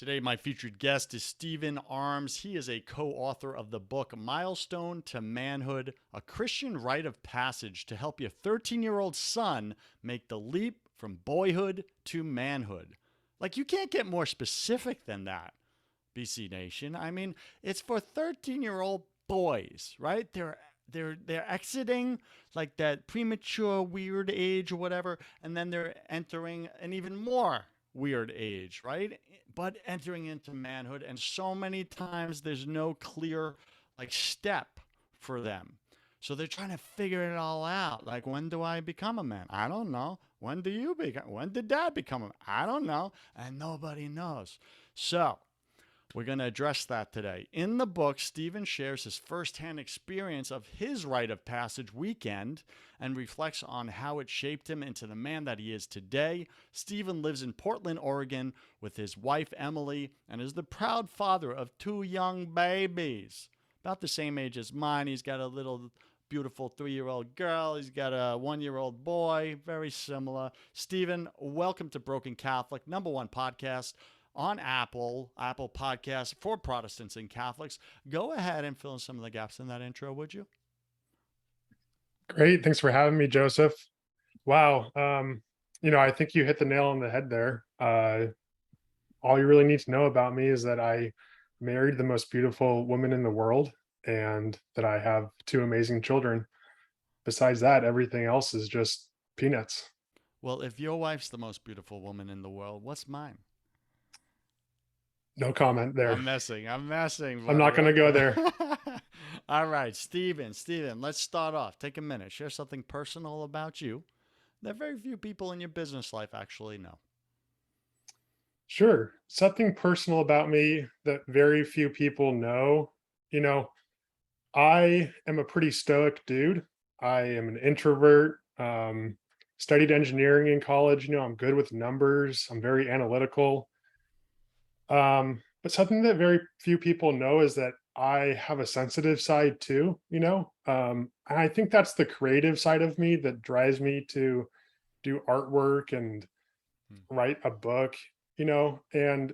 Today, my featured guest is Stephen Arms. He is a co author of the book Milestone to Manhood, a Christian rite of passage to help your 13-year-old son make the leap from boyhood to manhood. Like, you can't get more specific than that, BC Nation. I mean, it's for 13-year-old boys, right? They're exiting like that premature weird age or whatever, and then they're entering an even more weird age, right? But entering into manhood, and so many times there's no clear like step for them. So they're trying to figure it all out. Like, when do I become a man? I don't know. When do you become? When did dad become a man? I don't know. And nobody knows. So we're going to address that today. In the book, Stephen shares his firsthand experience of his rite of passage weekend and reflects on how it shaped him into the man that he is today. Stephen lives in Portland, Oregon with his wife, Emily, and is the proud father of two young babies, about the same age as mine. He's got a little beautiful 3-year-old girl. He's got a 1-year-old boy, very similar. Stephen, welcome to Broken Catholic, #1 podcast on Apple Podcasts for Protestants and Catholics. Go ahead and fill in some of the gaps in that intro, would you? Great. Thanks for having me, Joseph. Wow. I think you hit the nail on the head there. All you really need to know about me is that I married the most beautiful woman in the world and that I have two amazing children. Besides that, everything else is just peanuts. Well, if your wife's the most beautiful woman in the world, what's mine? No comment there. I'm messing, I'm buddy. not going to go Okay. there. All right, Steven, let's start off. Take a minute. Share something personal about you that very few people in your business life actually know. Sure. Something personal about me that very few people know. You know, I am a pretty stoic dude. I am an introvert. Studied engineering in college. I'm good with numbers. I'm very analytical. But something that very few people know is that I have a sensitive side too. And I think that's the creative side of me that drives me to do artwork and Hmm. write a book. And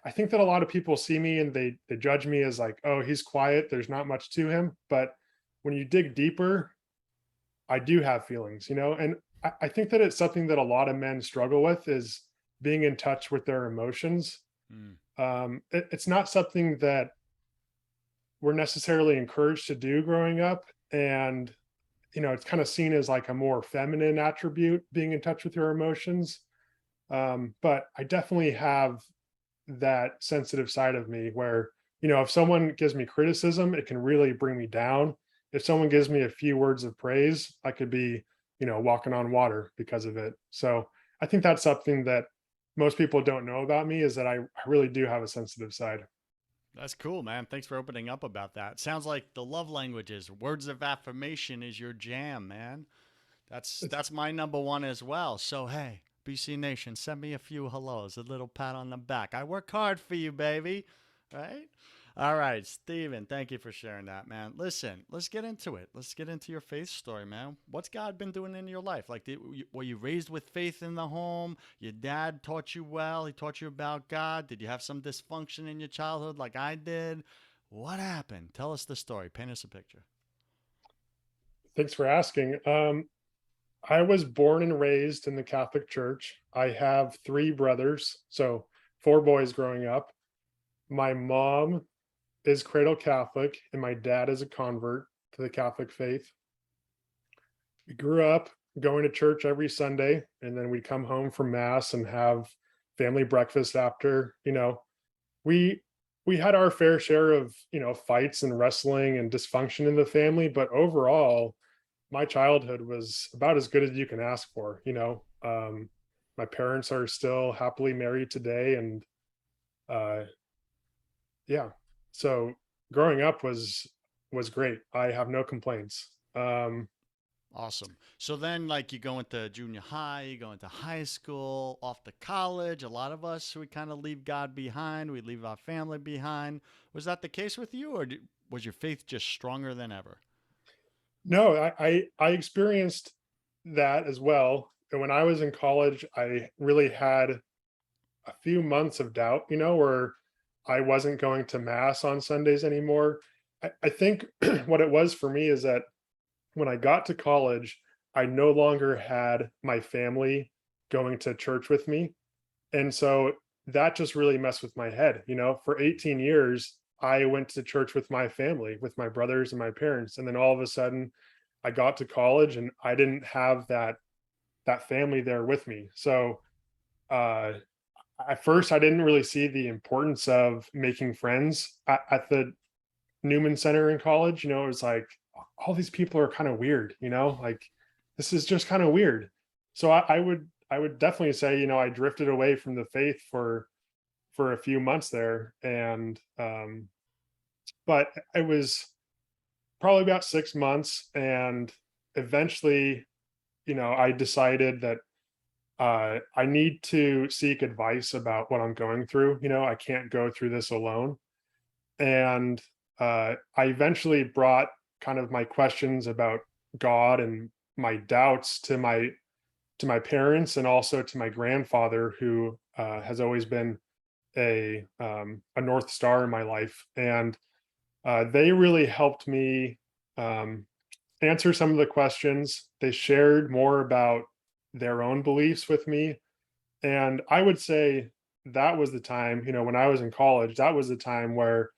I think that a lot of people see me and they judge me as like, oh, he's quiet, there's not much to him. But when you dig deeper, I do have feelings, and I think that it's something that a lot of men struggle with is being in touch with their emotions. Hmm. It's not something that we're necessarily encouraged to do growing up. And, it's kind of seen as like a more feminine attribute, being in touch with your emotions. But I definitely have that sensitive side of me where, if someone gives me criticism, it can really bring me down. If someone gives me a few words of praise, I could be, walking on water because of it. So I think that's something that most people don't know about me is that I really do have a sensitive side. That's cool, man. Thanks for opening up about that. Sounds like the love languages, words of affirmation is your jam, man. That's my #1 as well. So hey, BC Nation, send me a few hellos, a little pat on the back. I work hard for you, baby. Right? All right, Steven, thank you for sharing that, man. Listen, let's get into it. Let's get into your faith story, man. What's God been doing in your life? Like, were you raised with faith in the home? Your dad taught you well? He taught you about God? Did you have some dysfunction in your childhood like I did? What happened? Tell us the story. Paint us a picture. Thanks for asking. I was born and raised in the Catholic Church. I have three brothers, so four boys growing up. My mom is cradle Catholic, and my dad is a convert to the Catholic faith. We grew up going to church every Sunday, and then we'd come home from mass and have family breakfast after. We we had our fair share of fights and wrestling and dysfunction in the family, but overall, my childhood was about as good as you can ask for. My parents are still happily married today, and uh, yeah, so growing up was great. I have no complaints. Awesome. So then, like, you go into junior high, you go into high school, off to college. A lot of us, we kind of leave God behind. We leave our family behind. Was that the case with you, or was your faith just stronger than ever? No, I experienced that as well. And when I was in college, I really had a few months of doubt, where I wasn't going to mass on Sundays anymore. I think what it was for me is that when I got to college, I no longer had my family going to church with me. And so that just really messed with my head. For 18 years, I went to church with my family, with my brothers and my parents. And then all of a sudden, I got to college and I didn't have that family there with me. So uh at first I didn't really see the importance of making friends at the Newman Center in college. It was like all these people are kind of weird, like this is just kind of weird. So I would definitely say, I drifted away from the faith for a few months there. And but it was probably about 6 months. And eventually, I decided that I need to seek advice about what I'm going through. I can't go through this alone. And I eventually brought kind of my questions about God and my doubts to my parents and also to my grandfather, who has always been a North Star in my life. And they really helped me um, answer some of the questions. They shared more about their own beliefs with me. And I would say that was the time, when I was in college, that was the time where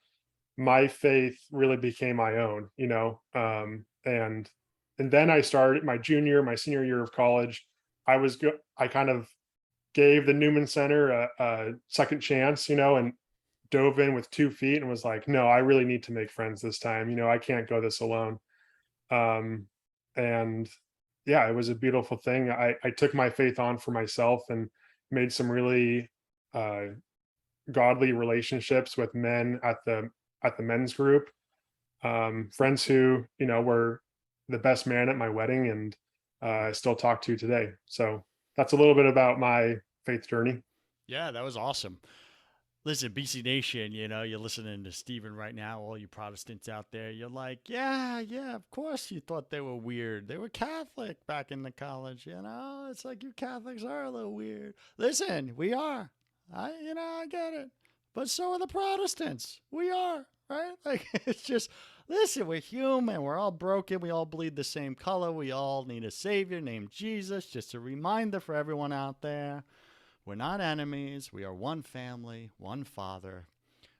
my faith really became my own, and then I started my senior year of college. I kind of gave the Newman Center a second chance, and dove in with 2 feet and was like, no, I really need to make friends this time. I can't go this alone. Um, and yeah, it was a beautiful thing. I took my faith on for myself and made some really uh, godly relationships with men at the men's group. Friends who were the best man at my wedding, and I still talk to today. So that's a little bit about my faith journey. Yeah, that was awesome. Listen, BC Nation, you're listening to Steven right now, all you Protestants out there. You're like, yeah, yeah, of course you thought they were weird. They were Catholic back in the college. It's like you Catholics are a little weird. Listen, we are. I get it. But so are the Protestants. We are, right? Like, it's just, listen, we're human. We're all broken. We all bleed the same color. We all need a savior named Jesus. Just a reminder for everyone out there. We're not enemies. We are one family, one Father,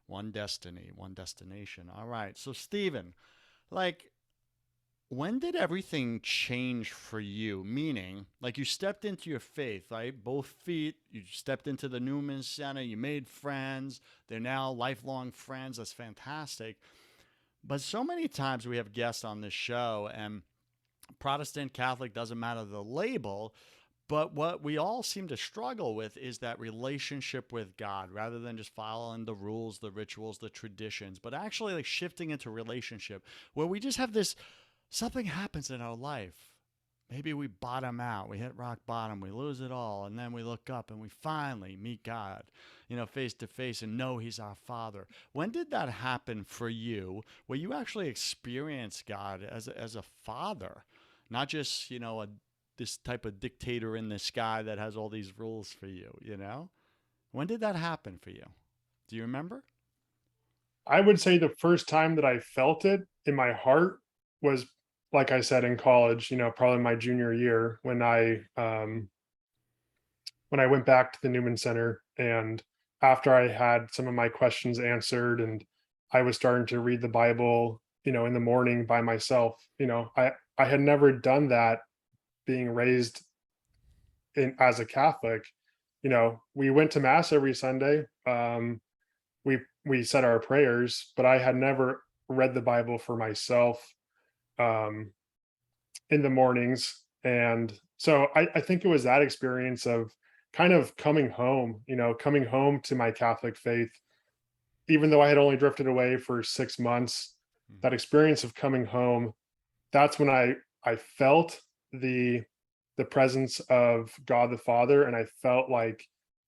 one destiny, one destination. All right. So, Stephen, like, when did everything change for you? Meaning, like, you stepped into your faith, right? Both feet, you stepped into the Newman Center, you made friends. They're now lifelong friends. That's fantastic. But so many times we have guests on this show, and Protestant, Catholic, doesn't matter the label. But what we all seem to struggle with is that relationship with God rather than just following the rules, the rituals, the traditions, but actually like shifting into relationship where we just have this something happens in our life. Maybe we bottom out, we hit rock bottom, we lose it all, and then we look up and we finally meet God, face to face and know He's our Father. When did that happen for you where you actually experienced God as a father? Not just, this type of dictator in the sky that has all these rules for you. When did that happen for you? Do you remember? I would say the first time that I felt it in my heart was, like I said, in college, probably my junior year when I went back to the Newman Center. And after I had some of my questions answered and I was starting to read the Bible, in the morning by myself. I had never done that being raised in as a Catholic. We went to mass every Sunday. We said our prayers, but I had never read the Bible for myself um, in the mornings. And so I think it was that experience of kind of coming home to my Catholic faith, even though I had only drifted away for 6 months. That Mm-hmm. experience of coming home, that's when I felt the presence of God the Father, and I felt like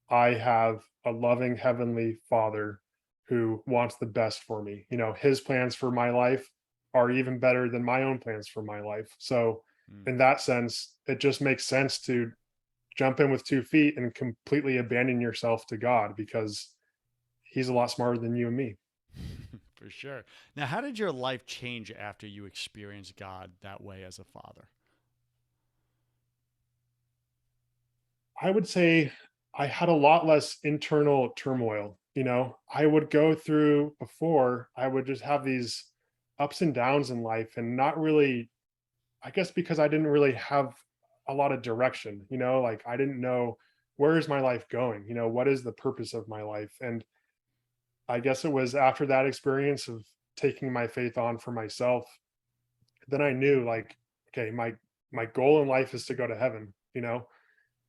I have a loving heavenly Father who wants the best for me. His plans for my life are even better than my own plans for my life. So, Mm. in that sense, it just makes sense to jump in with 2 feet and completely abandon yourself to God because he's a lot smarter than you and me. For sure. Now, how did your life change after you experienced God that way as a father? I would say I had a lot less internal turmoil. I would go through before, I would just have these ups and downs in life and not really, I guess because I didn't really have a lot of direction, like I didn't know where is my life going, what is the purpose of my life? And I guess it was after that experience of taking my faith on for myself, then I knew like, okay, my goal in life is to go to heaven,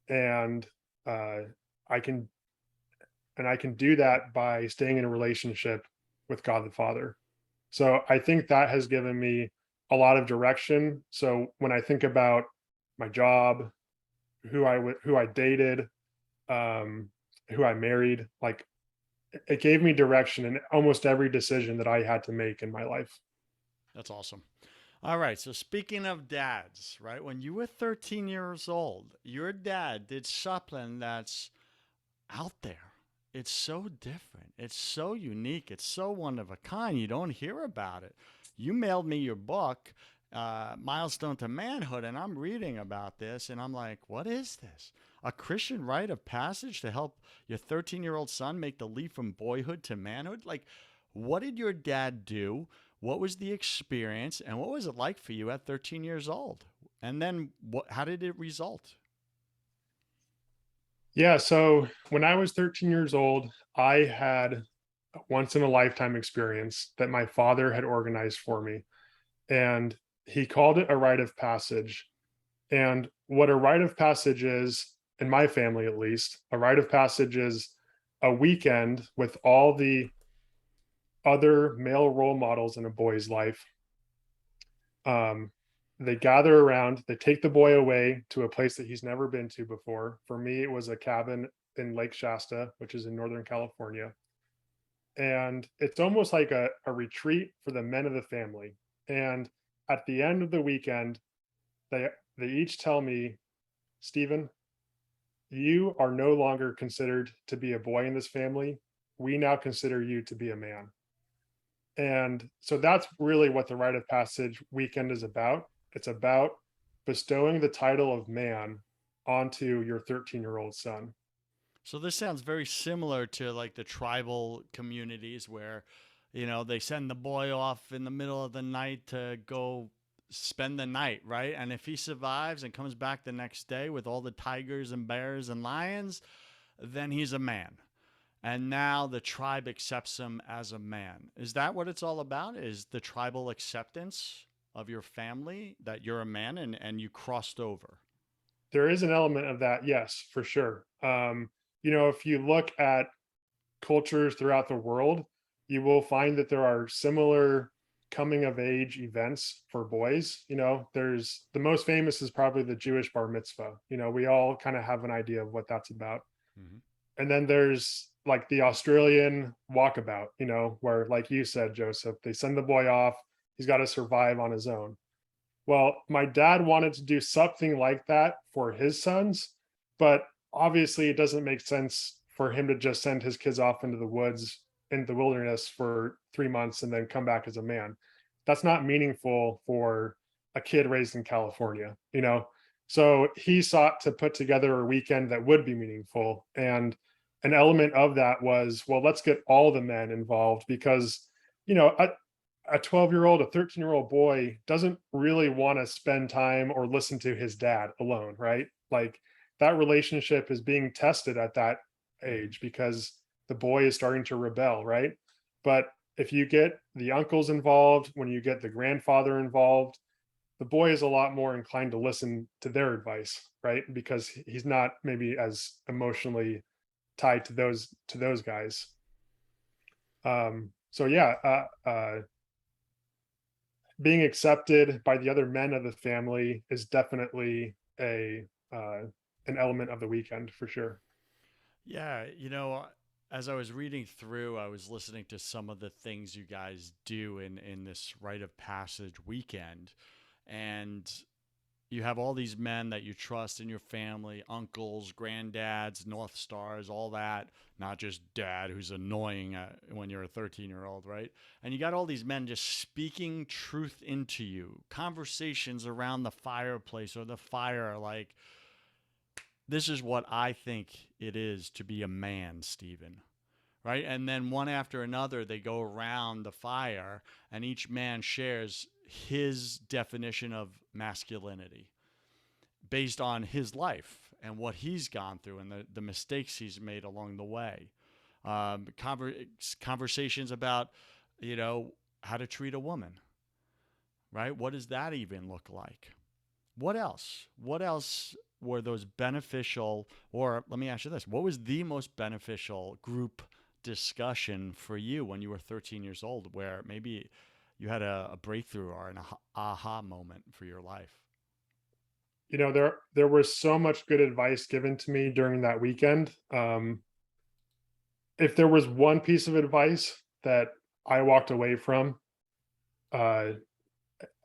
and uh, I can I can do that by staying in a relationship with God the Father. So I think that has given me a lot of direction. So when I think about my job, who I dated, um, who I married, like it gave me direction in almost every decision that I had to make in my life. That's awesome. All right. So, speaking of dads, right? When you were 13 years old, your dad did something that's out there. It's so different. It's so unique. It's so one of a kind. You don't hear about it. You mailed me your book, Milestone to Manhood, and I'm reading about this, and I'm like, what is this? A Christian rite of passage to help your 13-year-old son make the leap from boyhood to manhood? Like, what did your dad do? What was the experience? And what was it like for you at 13 years old? And then how did it result? Yeah. So when I was 13 years old, I had a once in a lifetime experience that my father had organized for me. And he called it a rite of passage. And what a rite of passage is, in my family at least, a rite of passage is a weekend with all the other male role models in a boy's life. Um, they gather around, they take the boy away to a place that he's never been to before. For me, it was a cabin in Lake Shasta, which is in Northern California. And it's almost like a retreat for the men of the family. And at the end of the weekend, they they each tell me, Stephen, you are no longer considered to be a boy in this family. We now consider you to be a man. And so that's really what the rite of passage weekend is about. It's about bestowing the title of man onto your 13-year-old son. So this sounds very similar to like the tribal communities where, they send the boy off in the middle of the night to go spend the night, right? And if he survives and comes back the next day with all the tigers and bears and lions, then he's a man. And now the tribe accepts him as a man. Is that what it's all about? Is the tribal acceptance of your family that you're a man and you crossed over? There is an element of that, yes, for sure. If you look at cultures throughout the world, you will find that there are similar coming of age events for boys. There's the most famous is probably the Jewish bar mitzvah. We all kind of have an idea of what that's about. Hmm. And then there's like the Australian walkabout, where, like you said, Joseph, they send the boy off. He's got to survive on his own. Well, my dad wanted to do something like that for his sons, but obviously it doesn't make sense for him to just send his kids off into the woods, in the wilderness for 3 months and then come back as a man. That's not meaningful for a kid raised in California. So he sought to put together a weekend that would be meaningful. And an element of that was, well, let's get all the men involved because, you know, a 12-year-old, a 13-year-old boy doesn't really want to spend time or listen to his dad alone, right? Like that relationship is being tested at that Hmm. age because the boy is starting to rebel, right? But if you get the uncles involved, when you get the grandfather involved, the boy is a lot more inclined to listen to their advice, right? Because he's not maybe as emotionally tied to those guys. So yeah, being accepted by the other men of the family is definitely a an element of the weekend for sure. Yeah, as I was reading through, I was listening to some of the things you guys do in this rite of passage weekend, and you have all these men that you trust in your family, uncles, granddads, North Stars, all that, not just dad who's annoying when you're a 13-year-old, right? And you got all these men just speaking truth into you, conversations around the fireplace or the fire, like, this is what I think it is to be a man, Stephen. Right. And then one after another, they go around the fire and each man shares his definition of masculinity based on his life and what he's gone through and the mistakes he's made along the way. Conversations about, how to treat a woman, right? What does that even look like? What else? What else were those beneficial, or let me ask you this, what was the most beneficial group discussion for you when you were 13 years old where maybe you had a breakthrough or an aha moment for your life? There was so much good advice given to me during that weekend. If there was one piece of advice that I walked away from, uh,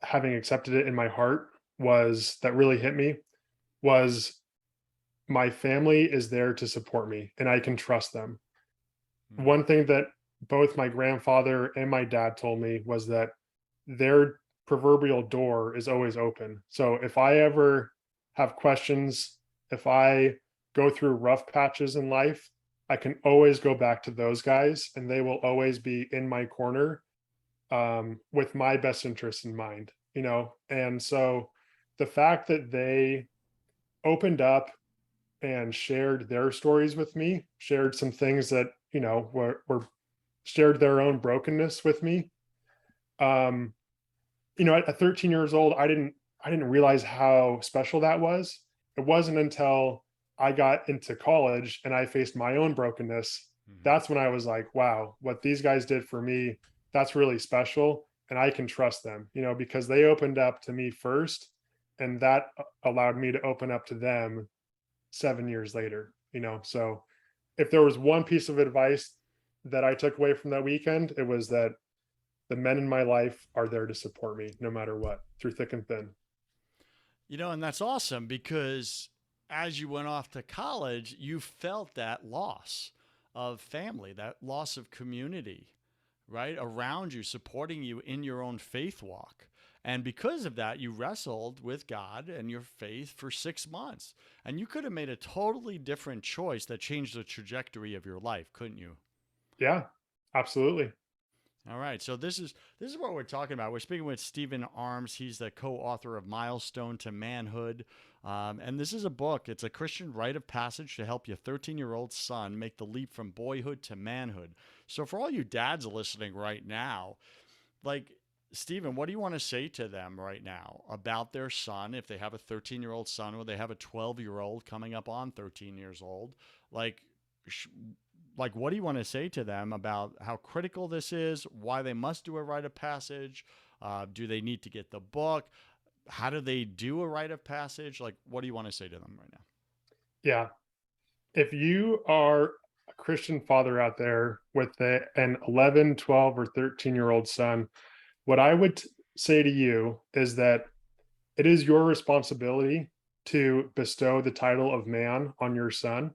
having accepted it in my heart, was that really hit me was my family is there to support me and I can trust them. Hmm. One thing that both my grandfather and my dad told me was that their proverbial door is always open. So if I ever have questions, if I go through rough patches in life, I can always go back to those guys and they will always be in my corner, with my best interests in mind. And so the fact that they opened up and shared their stories with me, shared some things that, were shared their own brokenness with me. Um, at 13 years old, I didn't realize how special that was. It wasn't until I got into college and I faced my own brokenness. Hmm. That's when I was like, wow, what these guys did for me, that's really special. And I can trust them, because they opened up to me first. And that allowed me to open up to them 7 years later. So if there was one piece of advice that I took away from that weekend, it was that the men in my life are there to support me no matter what, through thick and thin. And that's awesome because as you went off to college, you felt that loss of family, that loss of community, right? Around you, supporting you in your own faith walk. And because of that, you wrestled with God and your faith for 6 months. And you could have made a totally different choice that changed the trajectory of your life, couldn't you? Yeah, absolutely. All right, so this is what we're talking about. We're speaking with Stephen Arms. He's the co-author of Milestone to Manhood, and this is a book. It's a Christian rite of passage to help your 13-year-old son make the leap from boyhood to manhood. So, for all you dads listening right now, like Stephen, what do you want to say to them right now about their son if they have a 13-year-old son or they have a 12-year-old coming up on 13 years old? Like, sh- what do you want to say to them about how critical this is, why they must do a rite of passage? Do they need to get the book? How do they do a rite of passage? Like, what do you want to say to them right now? Yeah. If you are a Christian father out there with an 11, 12, or 13-year-old son, what I would say to you is that it is your responsibility to bestow the title of man on your son.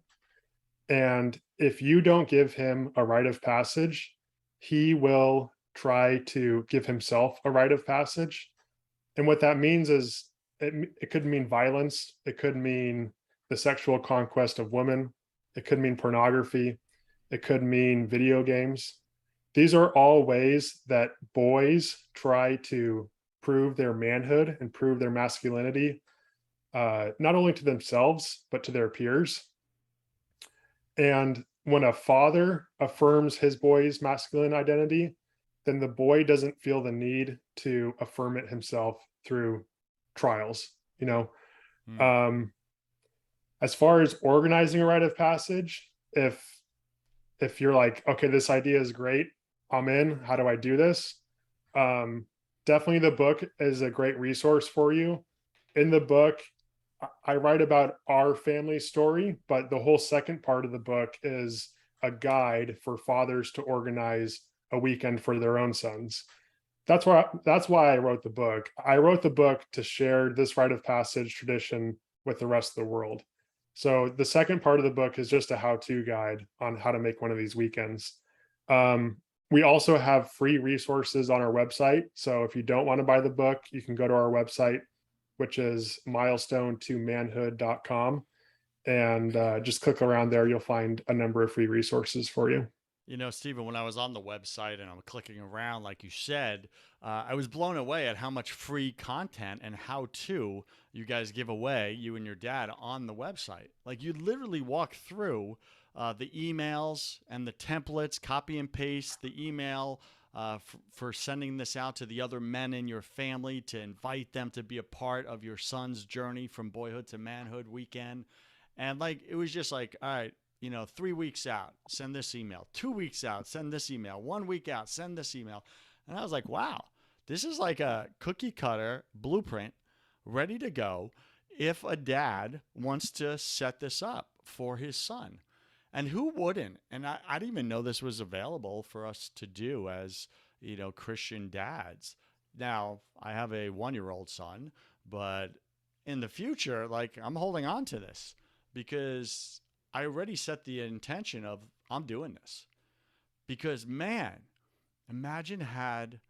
And if you don't give him a rite of passage, he will try to give himself a rite of passage. And what that means is it could mean violence, it could mean the sexual conquest of women, it could mean pornography, it could mean video games. These are all ways that boys try to prove their manhood and prove their masculinity, not only to themselves, but to their peers. And when a father affirms his boy's masculine identity, then the boy doesn't feel the need to affirm it himself through trials. You know, Hmm. um, as far as organizing a rite of passage, if you're like, okay, this idea is great, I'm in. How do I do this? Um, Definitely, the book is a great resource for you. In the book, I write about our family story, but the whole second part of the book is a guide for fathers to organize a weekend for their own sons. that's why I wrote the book. I wrote the book to share this rite of passage tradition with the rest of the world. So the second part of the book is just a how-to guide on how to make one of these weekends. Um, we also have free resources on our website. So if you don't want to buy the book, you can go to our website, which is milestone2manhood.com, and just click around there. You'll find a number of free resources for you. You know, Stephen, when I was on the website and I'm clicking around, like you said, I was blown away at how much free content and how to you guys give away, you and your dad, on the website. Like you literally walk through the emails and the templates, copy and paste the email for sending this out to the other men in your family to invite them to be a part of your son's journey from boyhood to manhood weekend. And like, it was just like, all right, 3 weeks out, send this email. 2 weeks out, send this email. 1 week out, send this email. And I was like, wow, this is like a cookie cutter blueprint ready to go if a dad wants to set this up for his son. And who wouldn't? And I didn't even know this was available for us to do as, Christian dads. Now, I have a 1-year-old son, but in the future, like I'm holding on to this because I already set the intention of I'm doing this. Because man, imagine had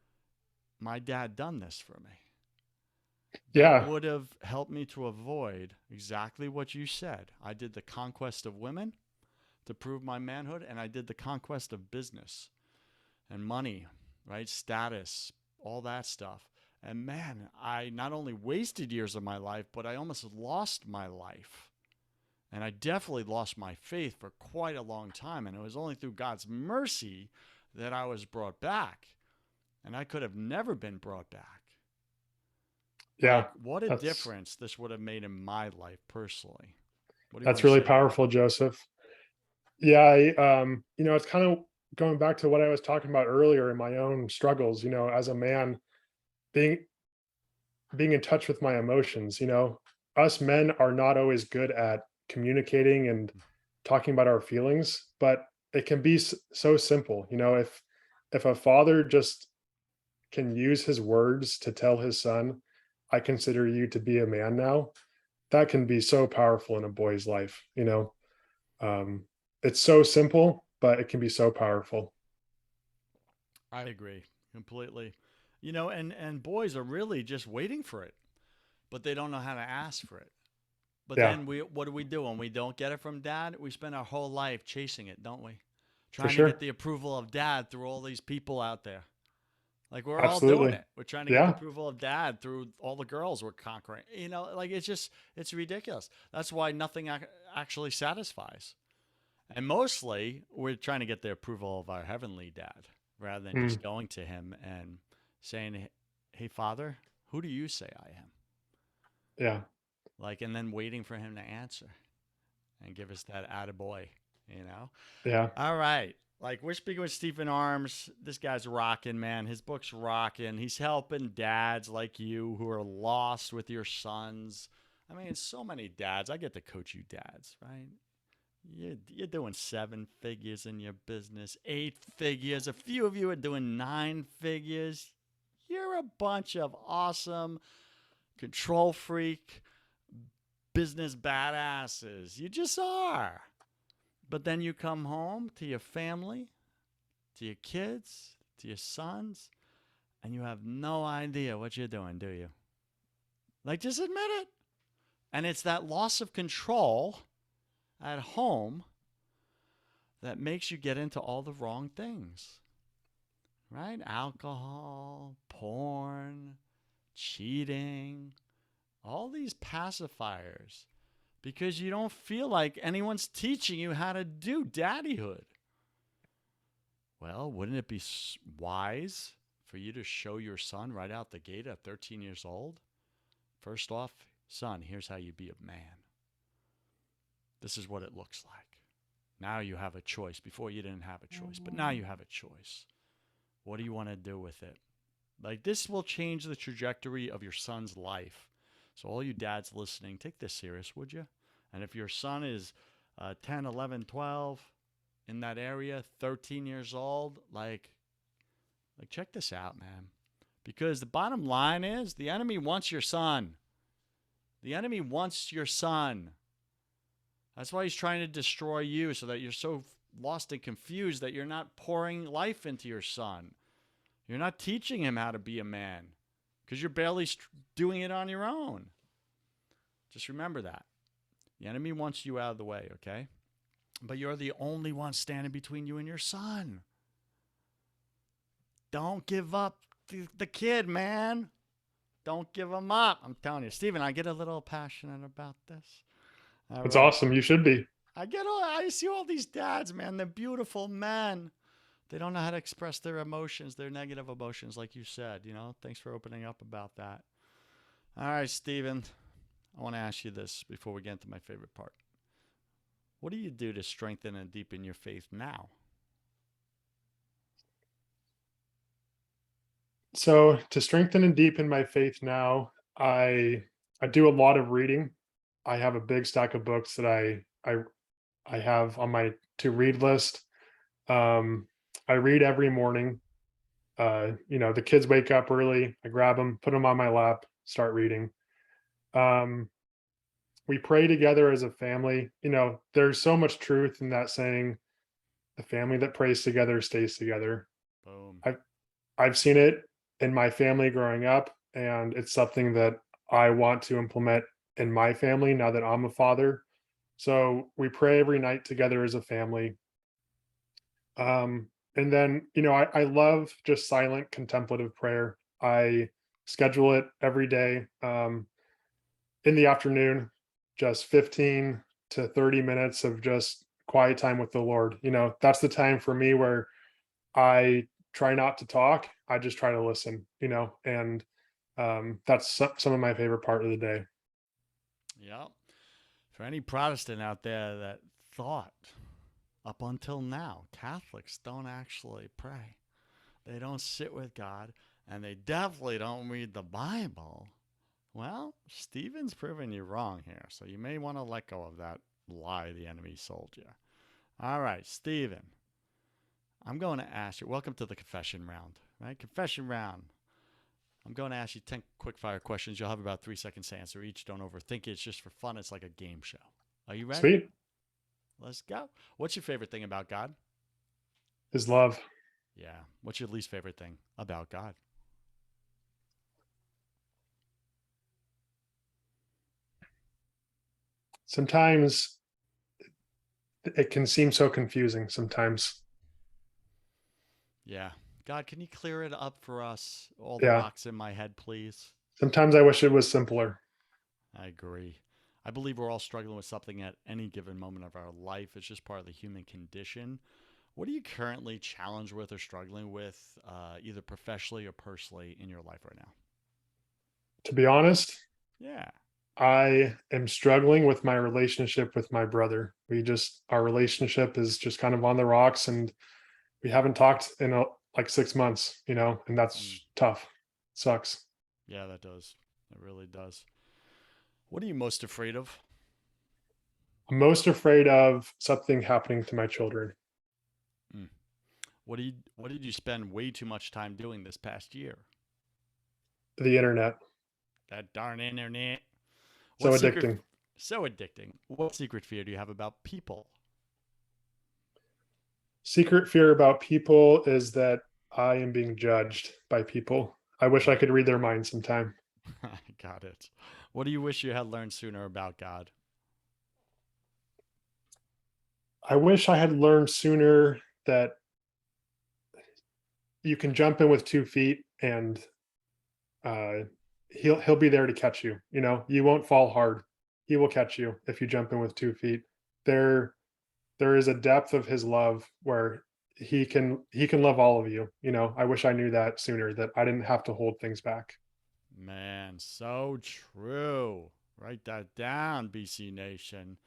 my dad done this for me. That Yeah, would have helped me to avoid exactly what you said. I did the conquest of women to prove my manhood, and I did the conquest of business and money, right? Status, all that stuff. And man, I not only wasted years of my life, but I almost lost my life. And I definitely lost my faith for quite a long time. And it was only through God's mercy that I was brought back. And I could have never been brought back. yeah, Like, what a that's difference this would have made in my life personally. What do you want that's to really say to that? powerful, Joseph. Yeah, it's kind of going back to what I was talking about earlier in my own struggles, as a man, being being in touch with my emotions. Us men are not always good at communicating and talking about our feelings, but it can be so simple. If a father just can use his words to tell his son, I consider you to be a man now, that can be so powerful in a boy's life. um, it's so simple, but it can be so powerful. I agree completely. And boys are really just waiting for it, but they don't know how to ask for it. But Yeah, then what do when we don't get it from dad? We spend our whole life chasing it, don't we? for Trying to get sure. the approval of dad through all these people out there. Like we're all doing Absolutely. it. We're trying to get the Yeah. approval of dad through all the girls we're conquering. Like it's ridiculous. That's why nothing actually satisfies. And mostly we're trying to get the approval of our heavenly dad rather than Mm, just going to him and saying, "Hey father, who do you say I am?" yeah. Like and then waiting for him to answer and give us that attaboy, you know? Yeah. All right. Like we're speaking with Stephen Arms. This guy's rocking, man. His book's rocking. He's helping dads like you who are lost with your sons. I mean, so many dads. I get to coach you dads, right? You're doing 7 figures in your business, 8 figures. A few of you are doing 9 figures. You're a bunch of awesome control freak business badasses. You just are. But then you come home to your family, to your kids, to your sons, and you have no idea what you're doing, do you? Like, just admit it. And it's that loss of control at home that makes you get into all the wrong things, right? Alcohol, porn, cheating, all these pacifiers because you don't feel like anyone's teaching you how to do daddyhood. Well, wouldn't it be wise for you to show your son right out the gate at 13 years old? First off, son, here's how you be a man. This is what it looks like. Now you have a choice. Before you didn't have a choice, but now you have a choice. What do you want to do with it? Like this will change the trajectory of your son's life. So all you dads listening, take this serious, would you? And if your son is 10, 11, 12, in that area, 13 years old, like check this out, man. Because the bottom line is the enemy wants your son. The enemy wants your son. That's why he's trying to destroy you so that you're so lost and confused that you're not pouring life into your son. You're not teaching him how to be a man because you're barely doing it on your own. Just remember that. The enemy wants you out of the way, okay? But you're the only one standing between you and your son. Don't give up the kid, man. Don't give him up. I'm telling you, Stephen, I get a little passionate about this. All It's right. awesome. You should be. I see all these dads, man. They're beautiful men. They don't know how to express their emotions, their negative emotions, like you said. Thanks for opening up about that. All right, Stephen, I want to ask you this before we get into my favorite part. What do you do to strengthen and deepen your faith now? So to strengthen and deepen my faith now, I do a lot of reading. I have a big stack of books that I have on my to read list. I read every morning. The kids wake up early. I grab them, put them on my lap, start reading. Um, we pray together as a family. There's so much truth in that saying, the family that prays together stays together. Boom. I've seen it in my family growing up, and it's something that I want to implement in my family now that I'm a father. So we pray every night together as a family. And then, I love just silent contemplative prayer. I schedule it every day in the afternoon, just 15 to 30 minutes of just quiet time with the Lord. That's the time for me where I try not to talk. I just try to listen, and that's some of my favorite part of the day. Yep. For any Protestant out there that thought up until now, Catholics don't actually pray, they don't sit with God, and they definitely don't read the Bible. Well, Stephen's proven you wrong here, so you may want to let go of that lie the enemy sold you. All right, Stephen, I'm going to ask you, welcome to the confession round, right? Confession round. I'm going to ask you 10 quick fire questions. You'll have about 3 seconds to answer each. Don't overthink it. It's just for fun. It's like a game show. Are you ready? Sweet. Let's go. What's your favorite thing about God? His love. Yeah. What's your least favorite thing about God? Sometimes it can seem so confusing sometimes. Yeah. God, can you clear it up for us? All the Yeah. rocks in my head, please. Sometimes I wish it was simpler. I agree. I believe we're all struggling with something at any given moment of our life. It's just part of the human condition. What are you currently challenged with or struggling with, either professionally or personally, in your life right now? To be honest, Yeah. I am struggling with my relationship with my brother. Our relationship is just kind of on the rocks, and we haven't talked in like 6 months, and Mm. that's tough. Sucks. Yeah, that does. It really does. What are you most afraid of? I'm most afraid of something happening to my children. Mm. What did you spend way too much time doing this past year? The internet, That darn internet. What so secret addicting. so addicting. What secret fear do you have about people? Secret fear about people is that I am being judged by people. I wish I Mm. could read their mind sometime. Got it. What do you wish you had learned sooner about God? I wish I had learned sooner that you can jump in with 2 feet, and uh, he'll be there to catch you. You won't fall hard. He will catch you if you jump in with 2 feet. There, there is a depth of his love where he can love all of you. I wish I knew that sooner. That I didn't have to hold things back. Man, so true. Write that down, BC Nation.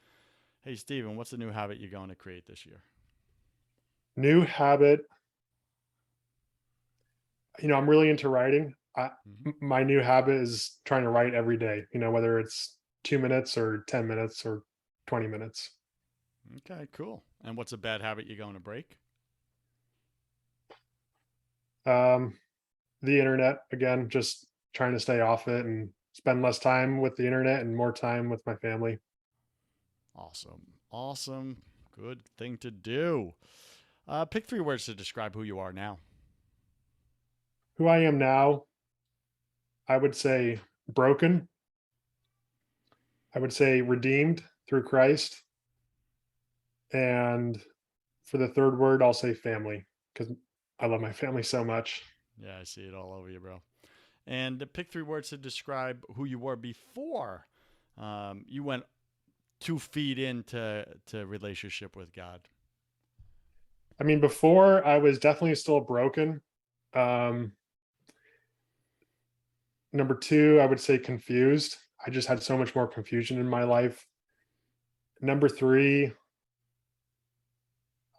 Hey, Steven, what's the new habit you're going to create this year? New habit. I'm really into writing. Hmm. My new habit is trying to write every day. Whether it's 2 minutes or 10 minutes or 20 minutes. Okay, cool. And what's a bad habit you're going to break? Um, the internet again, just trying to stay off it and spend less time with the internet and more time with my family. Awesome. Awesome. Good thing to do. Pick 3 words to describe who you are now. Who I am now, I would say broken. I would say redeemed through Christ. And for the third word, I'll say family because I love my family so much. Yeah, I see it all over you, bro. And pick 3 words to describe who you were before you went 2 feet into relationship with God. I mean, before I was definitely still broken. Um, Number two, I would say confused. I just had so much more confusion in my life. Number three,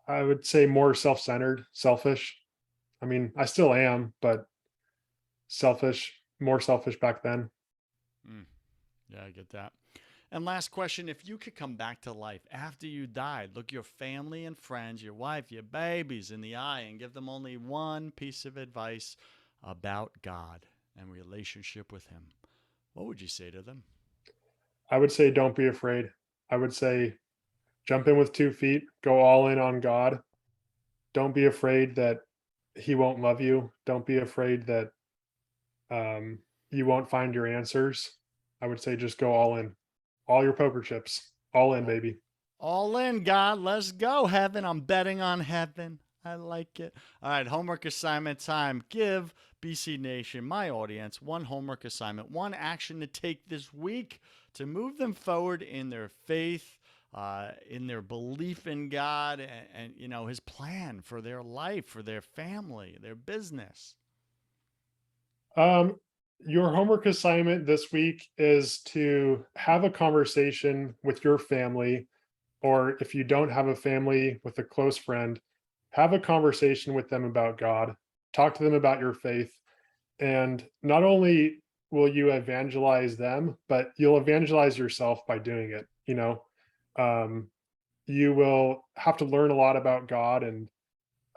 I would say more self-centered, selfish. I mean, I still am, but selfish, more selfish back then. Mm, yeah, I get that. And last question, if you could come back to life after you died, look your family and friends, your wife, your babies in the eye, and give them only one piece of advice about God and relationship with Him, what would you say to them? I would say don't be afraid. I would say jump in with 2 feet, go all in on God. Don't be afraid that He won't love you. Don't be afraid that you won't find your answers. I would say just go all in, all your poker chips, all in, baby. All in, God. Let's go, heaven. I'm betting on heaven. I like it. All right, homework assignment time. Give BC Nation, my audience, one homework assignment, one action to take this week to move them forward in their faith, in their belief in God, and you know His plan for their life, for their family, their business. Um, your homework assignment this week is to have a conversation with your family, or if you don't have a family, with a close friend, have a conversation with them about God. Talk to them about your faith. And not only will you evangelize them, but you'll evangelize yourself by doing it. Um, you will have to learn a lot about God and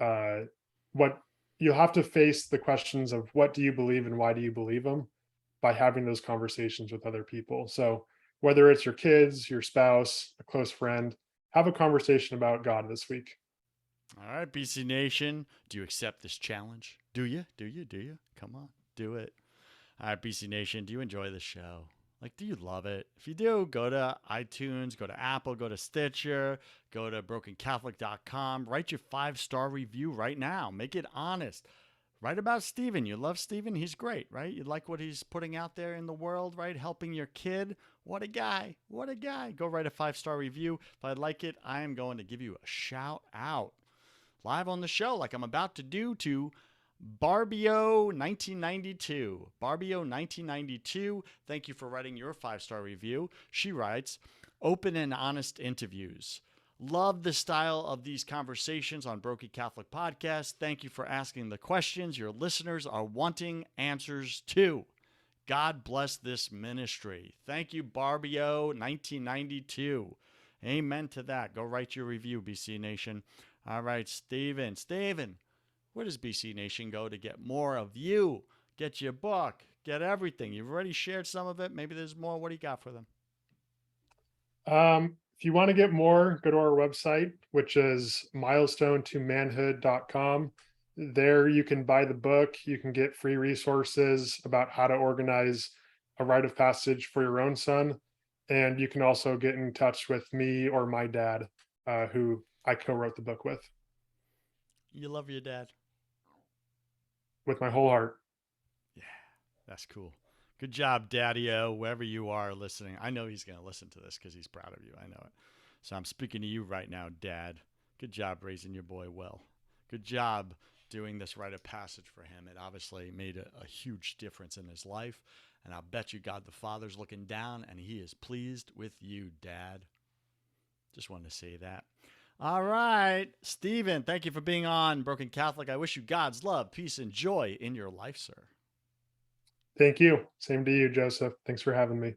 uh, what you'll have to face the questions of what do you believe and why do you believe them by having those conversations with other people. So whether it's your kids, your spouse, a close friend, have a conversation about God this week. All right, BC Nation, do you accept this challenge? Do you? Do you? Do you? Come on, do it. All right, BC Nation, do you enjoy the show? Like, do you love it? If you do, go to iTunes, go to Apple, go to Stitcher, go to brokencatholic.com. Write your 5-star review right now. Make it honest. Write about Steven. You love Steven. He's great, right? You like what he's putting out there in the world, right? Helping your kid. What a guy. What a guy. Go write a 5-star review. If I like it, I am going to give you a shout out live on the show, like I'm about to do to Barbio 1992. Barbio 1992, thank you for writing your 5-star review. She writes, open and honest interviews. Love the style of these conversations on Broken Catholic Podcast. Thank you for asking the questions your listeners are wanting answers to. God bless this ministry. Thank you, Barbio 1992. Amen to that. Go write your review, BC Nation. All right, Steven. Steven, where does BC Nation go to get more of you? Get your book, get everything. You've already shared some of it. Maybe there's more. What do you got for them? If you want to get more, go to our website, which is milestonetomanhood.com. There you can buy the book. You can get free resources about how to organize a rite of passage for your own son. And you can also get in touch with me or my dad, who I co-wrote the book You love your dad. with my whole heart. Yeah, that's cool. Good job, Daddy-O, wherever you are listening. I know he's going to listen to this because he's proud of you. I know it. So I'm speaking to you right now, Dad. Good job raising your boy well. Good job doing this rite of passage for him. It obviously made a huge difference in his life. And I'll bet you God the Father's looking down and he is pleased with you, Dad. Just wanted to say that. All right, Steven, thank you for being on Broken Catholic. I wish you God's love, peace, and joy in your life, sir. Thank you. Same to you, Joseph. Thanks for having me.